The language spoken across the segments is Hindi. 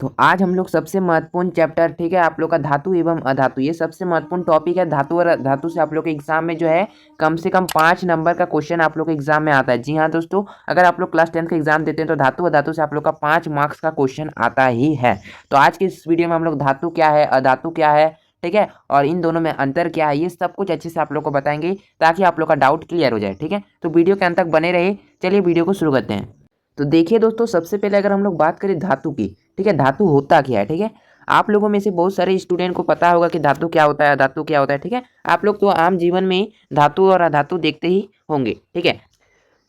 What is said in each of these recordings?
तो आज हम लोग सबसे महत्वपूर्ण चैप्टर, ठीक है, आप लोग का धातु एवं अधातु, ये सबसे महत्वपूर्ण टॉपिक है। धातु और धातु से आप लोग के एग्जाम में जो है कम से कम 5 नंबर का क्वेश्चन आप लोग के एग्जाम में आता है। जी हाँ दोस्तों, अगर आप लोग क्लास 10 का एग्जाम देते हैं तो धातु और धातु से आप लोग का 5 मार्क्स का क्वेश्चन आता ही है। तो आज की इस वीडियो में हम लोग धातु क्या है, अधातु क्या है, ठीक है, और इन दोनों में अंतर क्या है, ये सब कुछ अच्छे से आप लोग को बताएंगे ताकि आप लोग का डाउट क्लियर हो जाए। ठीक है, तो वीडियो के अंत तक बने रहे। चलिए वीडियो को शुरू करते हैं। तो देखिए दोस्तों, सबसे पहले अगर हम लोग बात करें धातु की, ठीक है, धातु होता क्या है। ठीक है, आप लोगों में से बहुत सारे स्टूडेंट को पता होगा कि धातु क्या होता है, अधातु क्या होता है। ठीक है, आप लोग तो आम जीवन में धातु और अधातु देखते ही होंगे। ठीक है,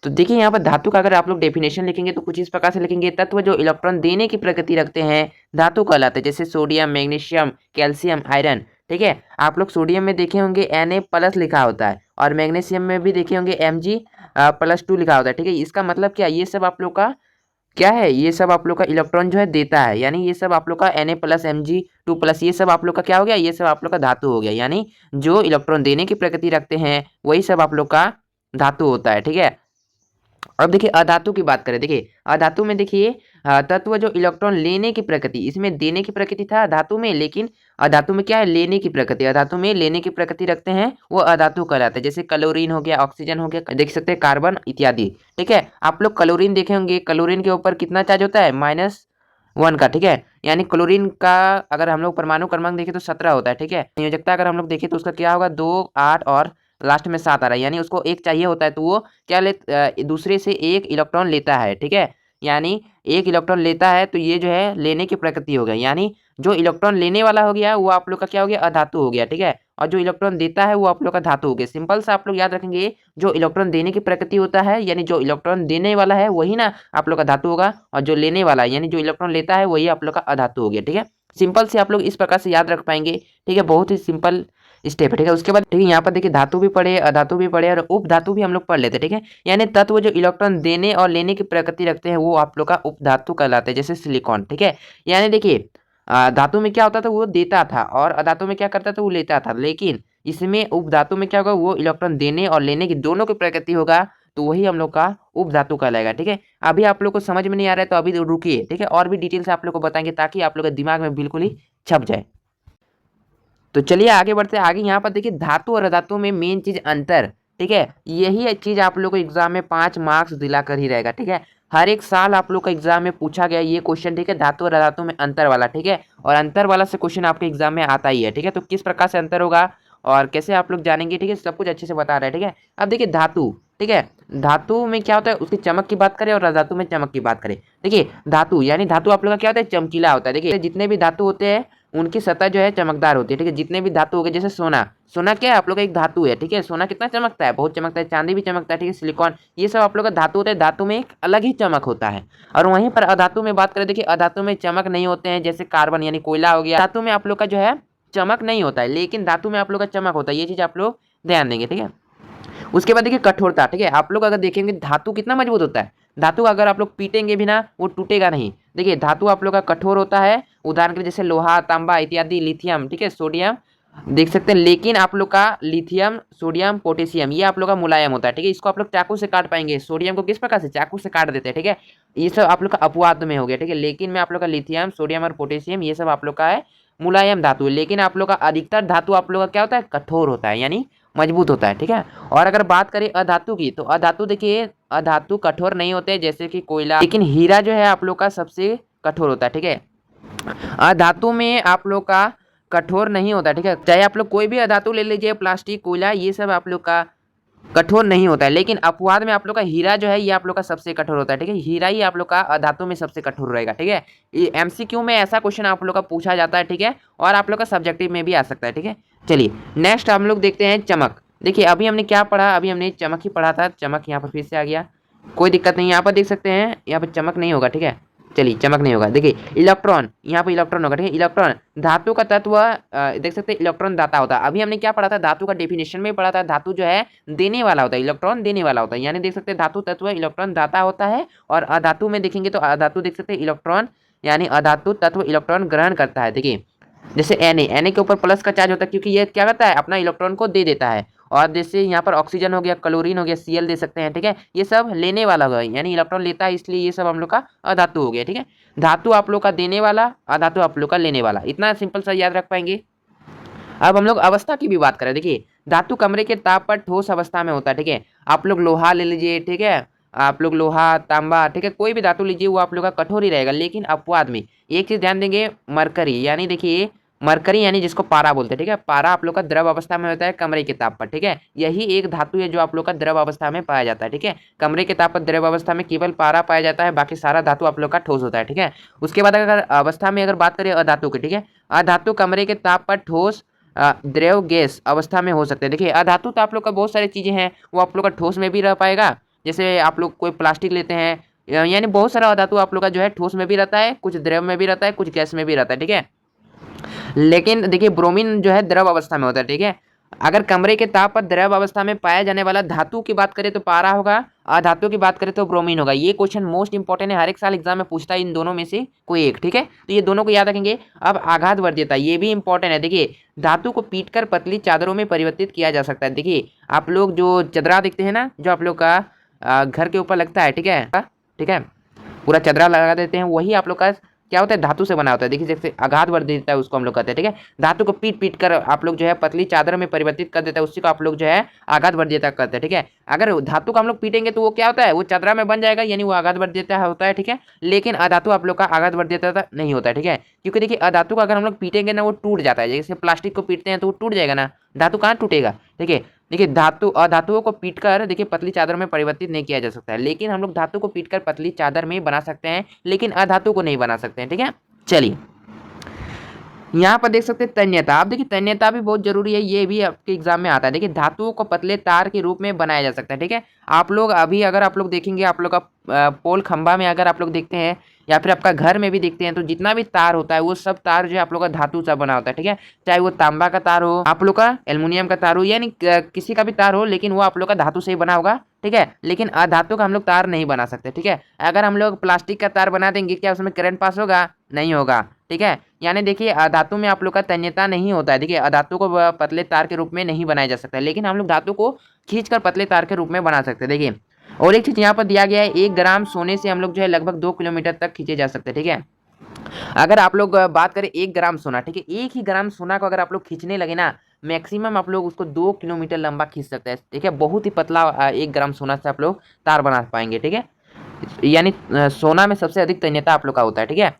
तो देखिए यहाँ पर धातु का अगर आप लोग डेफिनेशन लिखेंगे तो कुछ इस प्रकार से लिखेंगे, तत्व जो इलेक्ट्रॉन देने की प्रकृति रखते हैं धातु कहलाते हैं, जैसे सोडियम, मैग्नीशियम, कैल्शियम, आयरन। ठीक है, आप लोग सोडियम में देखे होंगे Na+ लिखा होता है, और मैग्नीशियम में भी देखे होंगे Mg+2 लिखा होता है। ठीक है, इसका मतलब क्या, ये सब आप लोग का क्या है, ये सब आप लोग का इलेक्ट्रॉन जो है देता है, यानी ये सब आप लोग का Na+, Mg2+, ये सब आप लोग का क्या हो गया, ये सब आप लोग का धातु हो गया, यानी जो इलेक्ट्रॉन देने की प्रकृति रखते हैं वही सब आप लोग का धातु होता है। ठीक है, अब देखिए अधातु की बात करें। देखिए अधातु में देखिए तत्व जो इलेक्ट्रॉन लेने की प्रकृति, इसमें देने की प्रकृति था धातु में, लेकिन अधातु में क्या है, लेने की प्रकृति। अधातु में लेने की प्रकृति रखते हैं वो अधातु कहलाते हैं, जैसे क्लोरीन हो गया, ऑक्सीजन हो गया, देख सकते हैं कार्बन इत्यादि। ठीक है, आप लोग क्लोरीन देखे होंगे, क्लोरीन के ऊपर कितना चार्ज होता है, -1 का। ठीक है, यानी क्लोरीन का अगर हम लोग परमाणु क्रमांक देखें तो 17 होता है। ठीक है, संयोजकता अगर हम लोग देखें तो उसका क्या होगा, 2, 8 और लास्ट में 7 आ रहा है, यानी उसको एक चाहिए होता है, तो वो क्या दूसरे से एक इलेक्ट्रॉन लेता है। ठीक है, यानी एक इलेक्ट्रॉन लेता है, तो ये जो है लेने की प्रकृति हो गया, यानी जो इलेक्ट्रॉन लेने वाला हो गया वो आप लोग का क्या हो गया, अधातु हो गया। ठीक है, और जो इलेक्ट्रॉन देता है वो आप लोग का धातु हो गया। सिंपल सा आप लोग याद रखेंगे, जो इलेक्ट्रॉन देने की प्रकृति होता है, यानी जो इलेक्ट्रॉन देने वाला है वही ना आप लोग का धातु होगा, और जो लेने वाला है यानी जो इलेक्ट्रॉन लेता है वही आप लोग का अधातु हो गया। ठीक है, सिंपल से आप लोग इस प्रकार से याद रख पाएंगे। ठीक है, बहुत ही सिंपल स्टेप है। ठीक है, उसके बाद ठीक है, यहाँ पर देखिए धातु भी पढ़े, अधातु भी पढ़े, और उपधातु भी हम लोग पढ़ लेते हैं। ठीक है, यानी तत्व जो इलेक्ट्रॉन देने और लेने की प्रकृति रखते हैं वो आप लोग का उपधातु कहलाते हैं, जैसे सिलिकॉन। ठीक है, यानी देखिए धातु में क्या होता था, वो देता था, और अधातु में क्या करता था, वो लेता था, लेकिन इसमें उपधातु में क्या होगा, वो इलेक्ट्रॉन देने और लेने की दोनों की प्रकृति होगा, तो वही हम लोग का उपधातु कहलाएगा। ठीक है, अभी आप लोग को समझ में नहीं आ रहा है तो अभी रुकिए। ठीक है, और भी डिटेल से आप लोग को बताएंगे ताकि आप लोग के दिमाग में बिल्कुल ही छप जाए। तो चलिए आगे बढ़ते हैं। आगे यहाँ पर देखिए धातु और अधातु में मेन चीज अंतर। ठीक है, यही चीज आप लोग को एग्जाम में 5 मार्क्स दिलाकर ही रहेगा। ठीक है, हर एक साल आप लोग का एग्जाम में पूछा गया ये क्वेश्चन। ठीक है, धातु और अधातु में अंतर वाला। ठीक है, और अंतर वाला से क्वेश्चन आपके एग्जाम में आता ही है। ठीक है, तो किस प्रकार से अंतर होगा और कैसे आप लोग जानेंगे, ठीक है, सब कुछ अच्छे से बता रहे हैं। ठीक है, अब देखिए धातु, ठीक है, धातु में क्या होता है, उसकी चमक की बात करें और अधातु में चमक की बात करें। देखिए धातु यानी धातु आप लोग का क्या होता है, चमकीला होता है। देखिए जितने भी धातु होते हैं उनकी सतह जो है चमकदार होती है। ठीक है, जितने भी धातु हो गए, जैसे सोना, सोना क्या है आप लोग का एक धातु है। ठीक है, सोना कितना चमकता है, बहुत चमकता है, चांदी भी चमकता है। ठीक है, सिलिकॉन, ये सब आप लोग का धातु होता है, धातु में एक अलग ही चमक होता है। और वहीं पर अधातु में बात करें, देखिए अधातु में चमक नहीं होते हैं, जैसे कार्बन यानी कोयला हो गया, धातु में आप लोग का जो है चमक नहीं होता है, लेकिन धातु में आप लोग का चमक होता है। ये चीज आप लोग ध्यान देंगे। ठीक है, उसके बाद देखिए कठोरता। ठीक है, आप लोग अगर देखेंगे धातु कितना मजबूत होता है, धातु अगर आप लोग पीटेंगे भी ना वो टूटेगा नहीं। देखिए धातु आप लोग का कठोर होता है, उदाहरण के लिए जैसे लोहा, तांबा इत्यादि, लिथियम, ठीक है, सोडियम, देख सकते हैं। लेकिन आप लोग का लिथियम, सोडियम, पोटेशियम ये आप लोग का मुलायम होता है। ठीक है, इसको आप लोग चाकू से काट पाएंगे। सोडियम को किस प्रकार से, चाकू से काट देते हैं। ठीक है, ये सब आप लोग का अपवाद में हो गया। ठीक है, लेकिन में आप लोग का लिथियम, सोडियम और पोटेशियम ये सब आप लोग का है मुलायम धातु है, लेकिन आप लोग का अधिकतर धातु आप लोग का क्या होता है, कठोर होता है, यानी मजबूत होता है। ठीक है, और अगर बात करें अधातु की, तो अधातु देखिए अधातु कठोर नहीं होते जैसे कि कोयला, लेकिन हीरा जो है आप लोग का सबसे कठोर होता है। ठीक है, अधातु में आप लोग का कठोर नहीं होता। ठीक है, चाहे आप लोग कोई भी अधातु ले लीजिए, प्लास्टिक, कोयला, ये सब आप लोग का कठोर नहीं होता है, लेकिन अपवाद में आप लोग का हीरा जो है ये आप लोग का सबसे कठोर होता है। ठीक है, हीरा ही आप लोग का अधातु में सबसे कठोर रहेगा। ठीक है, ये MCQ में ऐसा क्वेश्चन आप लोग का पूछा जाता है। ठीक है, और आप लोग का सब्जेक्टिव में भी आ सकता है। ठीक है, चलिए नेक्स्ट हम लोग देखते हैं चमक। देखिए अभी हमने क्या पढ़ा, अभी हमने चमक ही पढ़ा था। चमक यहाँ पर फिर से आ गया, कोई दिक्कत नहीं, यहाँ पर देख सकते हैं, यहाँ पर चमक नहीं होगा। ठीक है, चलिए चमक नहीं होगा। देखिए इलेक्ट्रॉन, यहाँ पर इलेक्ट्रॉन होगा। ठीक है, इलेक्ट्रॉन धातु का तत्व, देख सकते हैं इलेक्ट्रॉन दाता होता है। अभी हमने क्या पढ़ा था, धातु का डेफिनेशन में पढ़ा था, धातु जो है देने वाला होता है, इलेक्ट्रॉन देने वाला होता है, यानी देख सकते हैं धातु तत्व इलेक्ट्रॉन दाता होता है। और अधातु में देखेंगे तो अधातु देख सकते हैं इलेक्ट्रॉन, यानी अधातु तत्व इलेक्ट्रॉन ग्रहण करता है। देखिए जैसे Na के ऊपर प्लस का चार्ज होता है, क्योंकि ये क्या करता है, अपना इलेक्ट्रॉन को दे देता है। और जैसे यहाँ पर ऑक्सीजन हो गया, क्लोरीन हो गया, Cl दे सकते हैं। ठीक है, ये सब लेने वाला होगा, यानी इलेक्ट्रॉन लेता है, इसलिए ये सब हम लोग का अधातु हो गया। ठीक है, धातु आप लोग का देने वाला, अधातु आप लोग का लेने वाला। इतना सिंपल सा याद रख पाएंगे। अब हम लोग अवस्था की भी बात करें। देखिए धातु कमरे के ताप पर ठोस अवस्था में होता है, ठीक है। आप लोग लोहा ले लीजिए, ठीक है, आप लोग लोहा, तांबा, ठीक है, कोई भी धातु लीजिए वो आप लोग का कठोर ही रहेगा। लेकिन अपवाद में एक चीज ध्यान देंगे, मरकरी, यानी देखिए मरकरी यानी जिसको पारा बोलते हैं, ठीक है। पारा आप लोग का द्रव अवस्था में होता है कमरे के ताप पर, ठीक है। यही एक धातु है जो आप लोग का द्रव अवस्था में पाया जाता है, ठीक है। कमरे के ताप पर द्रव अवस्था में केवल पारा पाया जाता है, बाकी सारा धातु आप लोग का ठोस होता है, ठीक है। उसके बाद अगर अवस्था में अगर बात करें अधातु की, ठीक है, अधातु कमरे के ताप पर ठोस द्रव गैस अवस्था में हो सकते हैं। देखिए अधातु तो आप लोग का बहुत सारी चीजें हैं, वो आप लोग का ठोस में भी रह पाएगा। जैसे आप लोग कोई प्लास्टिक लेते हैं, यानी बहुत सारा अधातु आप लोग का जो है ठोस में भी रहता है, कुछ द्रव में भी रहता है, कुछ गैस में भी रहता है, ठीक है। लेकिन देखिए ब्रोमीन जो है द्रव अवस्था में होता है, ठीक है। अगर कमरे के ताप पर द्रव अवस्था में पाया जाने वाला धातु की बात करें तो पारा होगा, अधातु की बात करें तो ब्रोमीन होगा। ये क्वेश्चन मोस्ट इंपॉर्टेंट है, हर एक साल एग्जाम में पूछता है इन दोनों में से कोई एक, ठीक है। तो ये दोनों को याद रखेंगे। अब आघात वर्ध्यता ये भी इंपॉर्टेंट है। देखिए धातु को पीटकर पतली चादरों में परिवर्तित किया जा सकता है। देखिए आप लोग जो चदरा देखते हैं ना, जो आप लोग का घर के ऊपर लगता है, ठीक है, ठीक है, पूरा चदरा लगा देते हैं, वही आप लोग का क्या होता है, धातु से बना होता है। देखिए जैसे आघात वर्धित है उसको हम लोग कहते हैं, ठीक है। धातु को पीट पीट कर आप लोग जो है पतली चादर में परिवर्तित कर देता है, उसी को आप लोग जो है आघात वर्धिता कहते हैं, ठीक है। अगर धातु को हम लोग पीटेंगे तो वो क्या होता है, वो चादरा में बन जाएगा, यानी वो आघात वर्धिता होता है, ठीक है। लेकिन अधातु आप लोग का आघात वर्धिता नहीं होता है, ठीक है। क्योंकि देखिए अधातु को अगर हम लोग पीटेंगे ना वो टूट जाता है, जैसे प्लास्टिक को पीटते हैं तो वो टूट जाएगा ना, धातु कहाँ टूटेगा। देखिए देखिए धातु अधातुओं को पीटकर देखिए पतली चादर में परिवर्तित नहीं किया जा सकता है, लेकिन हम लोग धातु को पीटकर पतली चादर में बना सकते हैं, लेकिन अधातु को नहीं बना सकते हैं, ठीक है। चलिए यहाँ पर देख सकते हैं तन्यता। आप देखिए तन्यता भी बहुत जरूरी है, ये भी आपके एग्जाम में आता है। देखिए धातुओं को पतले तार के रूप में बनाया जा सकता है, ठीक है। आप लोग अभी अगर आप लोग देखेंगे, आप लोग का पोल खंभा में अगर आप लोग देखते हैं या फिर आपका घर में भी देखते हैं, तो जितना भी तार होता है वो सब तार जो है आप लोग का धातु से बना होता है, ठीक है। चाहे वो तांबा का तार हो, आप लोग का एल्युमिनियम का तार हो, यानी किसी का भी तार हो, लेकिन वो आप लोग का धातु से ही बना होगा, ठीक है। लेकिन अधातु का हम लोग तार नहीं बना सकते, ठीक है। अगर हम लोग प्लास्टिक का तार बना देंगे, क्या उसमें करंट पास होगा, नहीं होगा, ठीक है। यानी देखिए अधातु में आप लोग का तन्यता नहीं होता है। देखिए अधातु को पतले तार के रूप में नहीं बनाया जा सकता, लेकिन हम लोग धातु को खींचकर पतले तार के रूप में बना सकते हैं। देखिए और एक चीज यहाँ पर दिया गया है, 1 ग्राम सोने से हम लोग जो है लगभग 2 किलोमीटर तक खींचे जा सकते हैं, ठीक है। अगर आप लोग बात करें 1 ग्राम सोना, ठीक है, 1 ही ग्राम सोना को अगर आप लोग खींचने लगे ना, मैक्सिमम आप लोग उसको 2 किलोमीटर लंबा खींच सकते हैं, ठीक है। बहुत ही पतला 1 ग्राम सोना से आप लोग तार बना पाएंगे, ठीक है। यानी सोना में सबसे अधिक तन्यता आप लोग का होता है, ठीक है।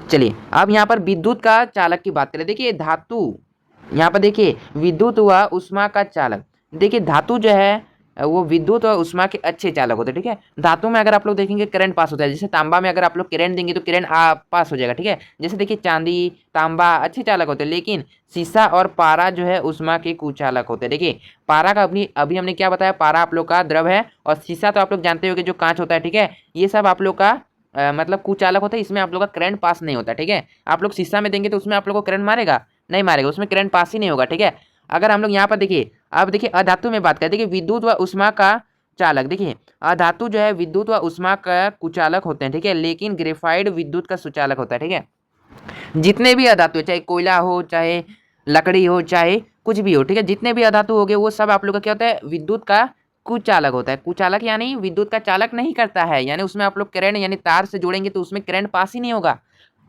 चलिए अब यहाँ पर विद्युत का चालक की बात करें। देखिए धातु, यहाँ पर देखिए विद्युत व ऊष्मा का चालक। देखिए धातु जो है वो विद्युत और ऊष्मा के अच्छे चालक होते हैं, ठीक है। धातु में अगर आप लोग देखेंगे करंट पास होता है, जैसे तांबा में अगर आप लोग करंट देंगे तो करंट पास हो जाएगा, ठीक है। जैसे देखिए चांदी, तांबा अच्छे चालक होते हैं, लेकिन सीसा और पारा जो है ऊष्मा के कुचालक होते हैं। देखिए पारा का अभी हमने क्या बताया, पारा आप लोग का द्रव है, और सीसा तो आप लोग जानते हो कि जो कांच होता है, ठीक है। ये सब आप लोग का मतलब कुचालक होता है, इसमें आप लोग का करंट पास नहीं होता, ठीक है। आप लोग शीशा में देंगे तो उसमें आप लोग को करंट मारेगा, नहीं मारेगा, उसमें करंट पास ही नहीं होगा, ठीक है। अगर हम लोग यहाँ पर देखिए, अब देखिए अधातु में बात करें, देखिए विद्युत व ऊष्मा का चालक। देखिए अधातु जो है विद्युत व ऊष्मा का कुचालक होते हैं, ठीक है, लेकिन ग्रेफाइट विद्युत का सुचालक होता है, ठीक है। जितने भी अधातु चाहे कोयला हो, चाहे लकड़ी हो, चाहे कुछ भी हो, ठीक है, जितने भी अधातु हो गए वो सब आप लोग का क्या होता है, विद्युत का कुचालक होता है। कुचालक यानी विद्युत का चालक नहीं करता है, यानी उसमें आप लोग करंट यानी तार से जोड़ेंगे तो उसमें करंट पास ही नहीं होगा,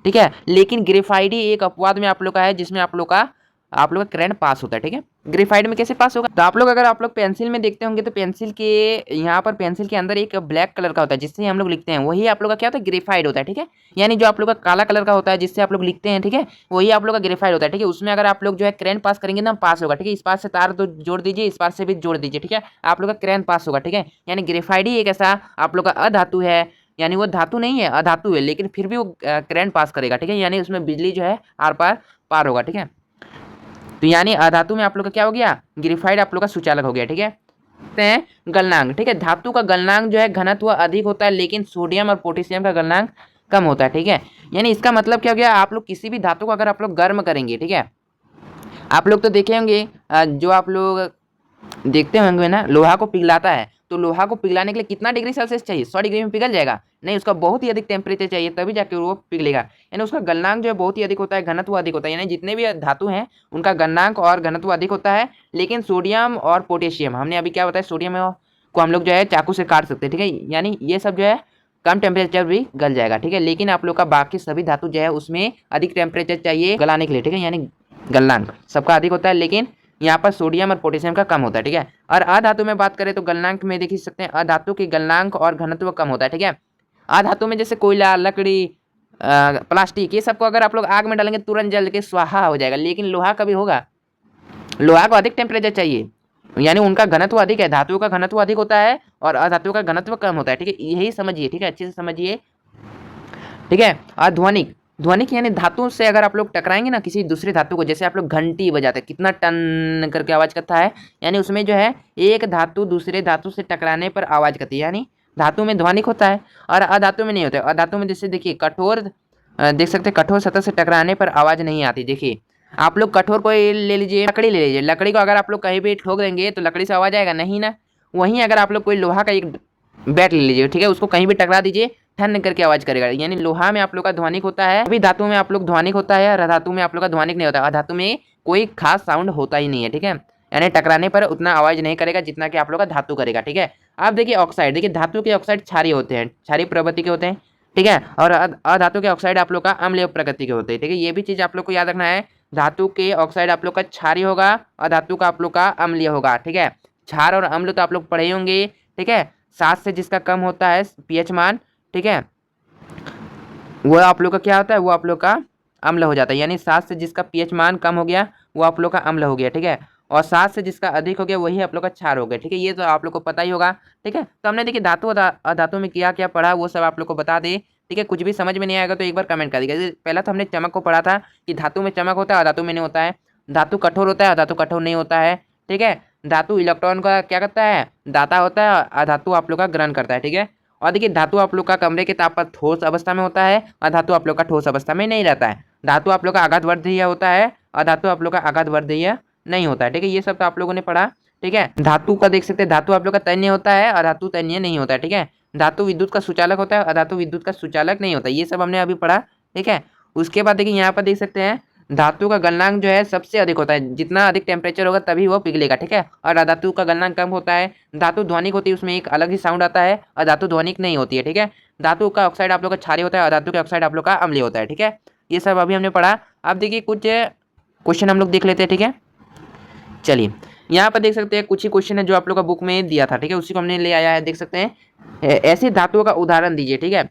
ठीक है। लेकिन ग्रेफाइट ही एक अपवाद में आप लोग का है, जिसमें आप लोग का करंट पास होता है, ठीक है। ग्रेफाइट में कैसे पास होगा, तो आप लोग अगर आप लोग पेंसिल में देखते होंगे तो पेंसिल के यहाँ पर पेंसिल के अंदर एक ब्लैक कलर का होता है जिससे हम लोग लिखते हैं, वही आप लोग का क्या होता है, ग्रेफाइट होता है, ठीक है। यानी जो आप लोग का काला कलर का होता है जिससे आप लोग लिखते हैं, ठीक है, वही आप लोग का ग्रेफाइट होता है, ठीक है। उसमें अगर आप लोग जो है करंट पास करेंगे ना पास होगा, ठीक है। इस पास से तार तो जोड़ दीजिए, इस पास से भी जोड़ दीजिए, ठीक है, आप लोग का करंट पास होगा, ठीक है। यानी ग्रेफाइट ही एक ऐसा आप लोग का अधातु है, यानी वो धातु नहीं है, अधातु है, लेकिन फिर भी वो करंट पास करेगा, ठीक है। यानी उसमें बिजली जो है आर पार होगा, ठीक है। तो यानी अधातु में आप लोग का क्या हो गया, ग्रेफाइट आप लोग का सुचालक हो गया, ठीक है। गलनांक, ठीक है, धातु का गलनांक जो है घनत्व अधिक होता है, लेकिन सोडियम और पोटेशियम का गलनांक कम होता है, ठीक है। यानी इसका मतलब क्या हो गया, आप लोग किसी भी धातु को अगर आप लोग गर्म करेंगे, ठीक है, आप लोग तो देखे होंगे जो आप लोग देखते होंगे ना, लोहा को पिघलाता है, तो लोहा को पिघलाने के लिए कितना डिग्री सेल्सियस चाहिए, 100 डिग्री में पिघल जाएगा, नहीं, उसका बहुत ही अधिक टेम्परेचर चाहिए तभी जाके वो पिघलेगा। यानी उसका गलनांक जो है बहुत ही अधिक होता है, घनत्व अधिक होता है, यानी जितने भी धातु हैं उनका गलनांक और घनत्व अधिक होता है। लेकिन सोडियम और पोटेशियम, हमने अभी क्या बताया, सोडियम को हम लोग जो है चाकू से काट सकते हैं, ठीक है। यानी ये सब जो है कम टेम्परेचर भी गल जाएगा, ठीक है। लेकिन आप लोग का बाकी सभी धातु जो है उसमें अधिक टेम्परेचर चाहिए गलाने के लिए, ठीक है, यानी गलनांक सबका अधिक होता है, लेकिन यहाँ पर सोडियम और पोटेशियम का कम होता है, ठीक है। और अधातु में बात करें तो गलनांक में देख सकते हैं अधातु की गलनांक और घनत्व कम होता है, ठीक है। अधातु में जैसे कोयला, लकड़ी, प्लास्टिक, ये सबको अगर आप लोग आग में डालेंगे तुरंत जल के स्वाहा हो जाएगा, लेकिन लोहा कभी होगा? लोहा को अधिक टेम्परेचर चाहिए, यानी उनका घनत्व अधिक है, धातु का घनत्व अधिक होता है और अधातु का घनत्व कम होता है, ठीक है। यही समझिए, ठीक है, अच्छे से समझिए, ठीक है। और ध्वनिक, ध्वनिक यानी धातु से अगर आप लोग टकराएंगे ना किसी दूसरे धातु को, जैसे आप लोग घंटी बजाते हैं, कितना टन करके आवाज करता है, यानी उसमें जो है एक धातु दूसरे धातु से टकराने पर आवाज करती है, यानी धातु में ध्वनिक होता है और अधातु में नहीं होता है। अधातु में जैसे देखिए कठोर, देख सकते हैं कठोर सतह से टकराने पर आवाज नहीं आती। देखिए आप लोग कठोर को ले लीजिए, लकड़ी ले लीजिए, लकड़ी को अगर आप लोग कहीं भी ठोक देंगे तो लकड़ी से आवाज आएगा नहीं ना। वहीं अगर आप लोग कोई लोहा का एक बैट ले लीजिए, ठीक है, उसको कहीं भी टकरा दीजिए, ठन करके आवाज करेगा, यानी लोहा में आप लोग का ध्वनिक होता है, अभी धातु में आप लोग ध्वनिक होता है, और धातु में आप लोग का ध्वनिक नहीं होता। अधातु में कोई खास साउंड होता ही नहीं है, ठीक है, यानी टकराने पर उतना आवाज नहीं करेगा जितना कि आप लोग का धातु करेगा, ठीक है। अब देखिए ऑक्साइड, देखिए धातु के ऑक्साइड क्षारीय होते हैं, क्षारीय प्रवृत्ति के होते हैं, ठीक है, और अधातु के ऑक्साइड आप लोग का अम्लीय प्रकृति के होते हैं, ठीक है। ये भी चीज आप लोग को याद रखना है, धातु के ऑक्साइड आप लोग का क्षारीय होगा और धातु का आप लोग का अम्लीय होगा, ठीक है। क्षार और अम्ल तो आप लोग पढ़े होंगे, ठीक है। 7 से जिसका कम होता है पीएच मान, ठीक है, वो आप लोग का क्या होता है, वो आप लोग का अम्ल हो जाता है, यानी 7 से जिसका पीएच मान कम हो गया वो आप लोग का अम्ल हो गया, ठीक है, और 7 से जिसका अधिक हो गया वही आप लोग का क्षार हो गया, ठीक है। ये तो आप लोग को पता ही होगा, ठीक है। तो हमने देखिए धातु अधातु में क्या क्या पढ़ा वो सब आप लोग को बता दे, ठीक है। कुछ भी समझ में नहीं आएगा तो एक बार कमेंट कर दीजिएगा। पहला तो हमने चमक को पढ़ा था कि धातु में चमक होता है, अधातु में नहीं होता है। धातु कठोर होता है, अधातु कठोर नहीं होता है, ठीक है। धातु इलेक्ट्रॉन का क्या करता है, दाता होता है, अधातु आप लोग का ग्रहण करता है, ठीक है। और देखिए धातु आप लोग का कमरे के ताप पर ठोस अवस्था में होता है और धातु आप लोग का ठोस अवस्था में नहीं रहता है। धातु आप लोग का आघात वर्धीय होता है और धातु आप लोग का आघात वर्धीय नहीं होता है, ठीक है। ये सब तो आप लोगों ने पढ़ा, ठीक है। धातु का देख सकते हैं, धातु आप लोग का तन्य होता है और धातु तन्य नहीं होता है, ठीक है। धातु विद्युत का सुचालक होता है और धातु विद्युत का सुचालक नहीं होता, ये सब हमने अभी पढ़ा, ठीक है। उसके बाद देखिए यहाँ पर देख सकते हैं धातु का गलनांक जो है सबसे अधिक होता है, जितना अधिक टेम्परेचर होगा तभी वो पिघलेगा, ठीक है। और धातु का गलनांक कम होता है, धातु ध्वनिक होती है, उसमें एक अलग ही साउंड आता है, और धातु ध्वनिक नहीं होती है, ठीक है। धातु का ऑक्साइड आप लोग का क्षारीय होता है और धातु का ऑक्साइड आप लोग का अम्लीय होता है, ठीक है। ये सब अभी हमने पढ़ा। अब देखिए कुछ क्वेश्चन हम लोग देख लेते हैं, ठीक है। चलिए यहाँ पर देख सकते हैं कुछ ही क्वेश्चन है जो आप लोग का बुक में दिया था, ठीक है, उसी को हमने ले आया है। देख सकते हैं ऐसी धातुओं का उदाहरण दीजिए, ठीक है।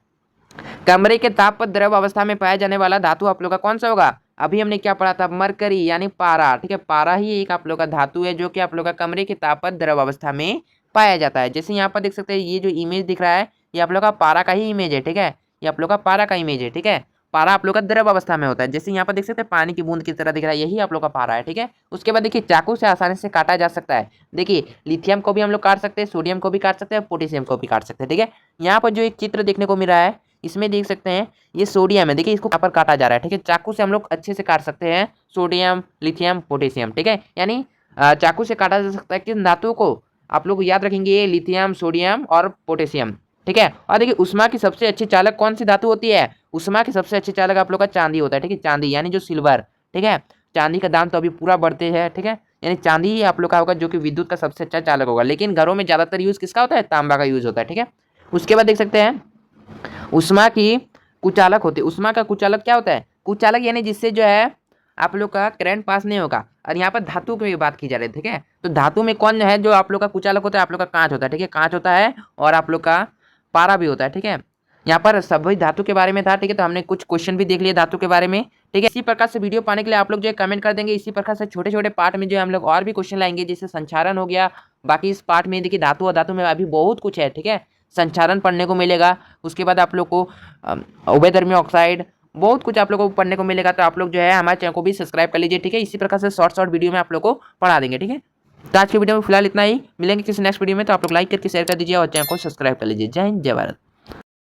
कमरे के ताप पर द्रव अवस्था में पाया जाने वाला धातु आप लोग का कौन सा होगा? अभी हमने क्या पढ़ा था, मरकरी यानी पारा, ठीक है। पारा ही एक आप लोग का धातु है जो कि आप लोग का कमरे के ताप पर द्रव अवस्था में पाया जाता है। जैसे यहाँ पर देख सकते हैं ये जो इमेज दिख रहा है ये आप लोग का पारा का ही इमेज है, ठीक है। ये आप लोग का पारा का इमेज है, ठीक है। पारा आप लोग का द्रव अवस्था में होता है, जैसे यहाँ पर देख सकते हैं पानी की बूंद की तरह दिख रहा है, यही आप लोग का पारा है, ठीक है। उसके बाद देखिए चाकू से आसानी से काटा जा सकता है। देखिए लिथियम को भी हम लोग काट सकते हैं, सोडियम को भी काट सकते हैं, पोटेशियम को भी काट सकते हैं, ठीक है। यहाँ पर जो एक चित्र देखने को मिल रहा है इसमें देख सकते हैं ये सोडियम है, देखिए इसको यहाँ पर काटा जा रहा है, ठीक है। चाकू से हम लोग अच्छे से काट सकते हैं सोडियम, लिथियम, पोटेशियम, ठीक है। यानी चाकू से काटा जा सकता है किन धातुओं को, आप लोग याद रखेंगे लिथियम, सोडियम और पोटेशियम, ठीक है। और देखिए उष्मा की सबसे अच्छी चालक कौन सी धातु होती है? उष्मा की सबसे अच्छी चालक आप लोग का चांदी होता है, ठीक है। चांदी यानी जो सिल्वर, ठीक है। चांदी का दाम तो अभी पूरा बढ़ते हैं, ठीक है। यानी चांदी ही आप लोग का होगा जो कि विद्युत का सबसे अच्छा चालक होगा, लेकिन घरों में ज्यादातर यूज किसका होता है? तांबा का यूज होता है, ठीक है। उसके बाद देख सकते हैं उष्मा की कुचालक होती है। उष्मा का कुचालक क्या होता है? कुचालक यानी जिससे जो है आप लोग का करंट पास नहीं होगा। और यहाँ पर धातु की बात की जा रही है, ठीक है। तो धातु में कौन है जो आप लोग का कुचालक होता है? आप लोग का कांच होता है, ठीक है। कांच होता है और आप लोग का पारा भी होता है, ठीक है। यहाँ पर सभी धातु के बारे में था, ठीक है। तो हमने कुछ क्वेश्चन भी देख लिए धातु के बारे में, ठीक है। इसी प्रकार से वीडियो पाने के लिए आप लोग जो है कमेंट कर देंगे। इसी प्रकार से छोटे छोटे पार्ट में जो है हम लोग और भी क्वेश्चन लाएंगे, जैसे संचारण हो गया। बाकी इस पार्ट में देखिए धातु और धातु में अभी बहुत कुछ है, ठीक है। संचारण पढ़ने को मिलेगा, उसके बाद आप लोग को उभयधर्मी ऑक्साइड, बहुत कुछ आप लोग को पढ़ने को मिलेगा। तो आप लोग जो है हमारे चैनल को भी सब्सक्राइब कर लीजिए, ठीक है। इसी प्रकार से शॉर्ट वीडियो में आप लोग को पढ़ा देंगे, ठीक है। तो आज की वीडियो में फिलहाल इतना ही, मिलेंगे किसी नेक्स्ट वीडियो में। तो आप लोग लाइक करके शेयर कर दीजिए और चैनल को सब्सक्राइब कर लीजिए। जय हिंद, जय भारत।